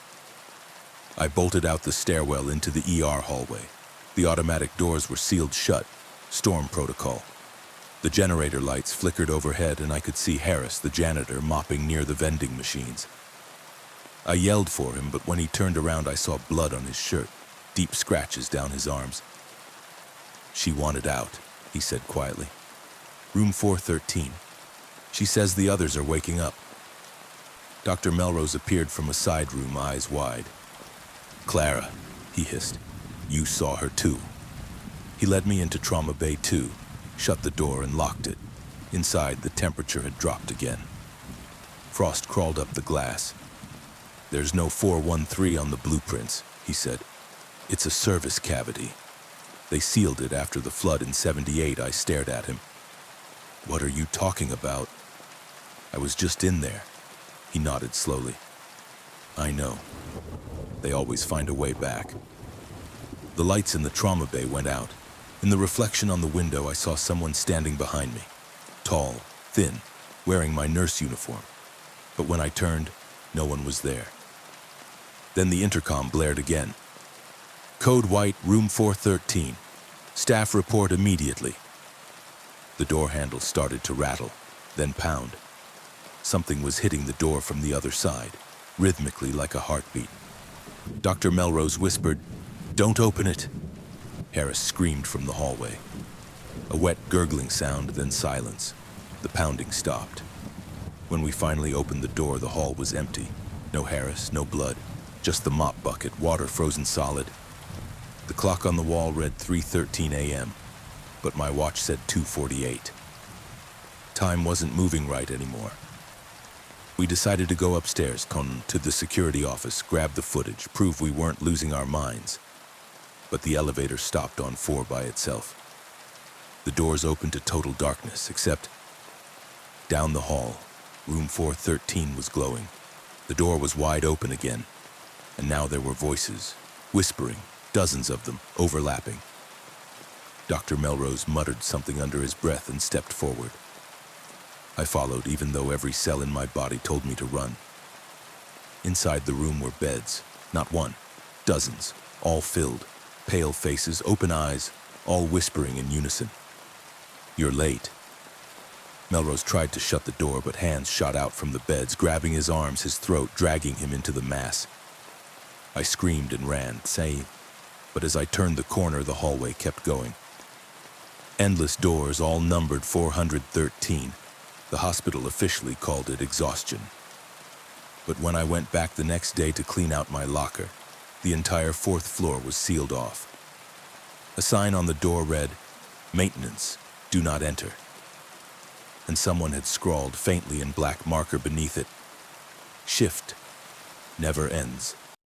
I bolted out the stairwell into the ER hallway. The automatic doors were sealed shut. Storm protocol. The generator lights flickered overhead, and I could see Harris, the janitor, mopping near the vending machines. I yelled for him, but when he turned around, I saw blood on his shirt, deep scratches down his arms. "She wanted out," he said quietly. "Room 413. She says the others are waking up." Dr. Melrose appeared from a side room, eyes wide. "Clara," he hissed, "you saw her too." He led me into Trauma Bay 2, shut the door and locked it. Inside, the temperature had dropped again. Frost crawled up the glass. "There's no 413 on the blueprints," he said. "It's a service cavity. They sealed it after the flood in '78." I stared at him. "What are you talking about?" "I was just in there." He nodded slowly. "I know. They always find a way back." The lights in the trauma bay went out. In the reflection on the window, I saw someone standing behind me. Tall, thin, wearing my nurse uniform. But when I turned, no one was there. Then the intercom blared again. "Code White, room 413. Staff report immediately." The door handle started to rattle, then pound. Something was hitting the door from the other side, rhythmically like a heartbeat. Dr. Melrose whispered, "Don't open it." Harris screamed from the hallway. A wet gurgling sound, then silence. The pounding stopped. When we finally opened the door, the hall was empty. No Harris, no blood, just the mop bucket, water frozen solid. The clock on the wall read 3:13 a.m., but my watch said 2:48. Time wasn't moving right anymore. We decided to go upstairs, to the security office, grab the footage, prove we weren't losing our minds. But the elevator stopped on 4 by itself. The doors opened to total darkness, except down the hall, room 413 was glowing. The door was wide open again, and now there were voices, whispering, dozens of them, overlapping. Dr. Melrose muttered something under his breath and stepped forward. I followed, even though every cell in my body told me to run. Inside the room were beds, not one, dozens, all filled, pale faces, open eyes, all whispering in unison. "You're late." Melrose tried to shut the door, but hands shot out from the beds, grabbing his arms, his throat, dragging him into the mass. I screamed and ran, saying, but as I turned the corner, the hallway kept going. Endless doors, all numbered 413. The hospital officially called it exhaustion. But when I went back the next day to clean out my locker, the entire 4th floor was sealed off. A sign on the door read, "Maintenance, do not enter." And someone had scrawled faintly in black marker beneath it, "Shift never ends."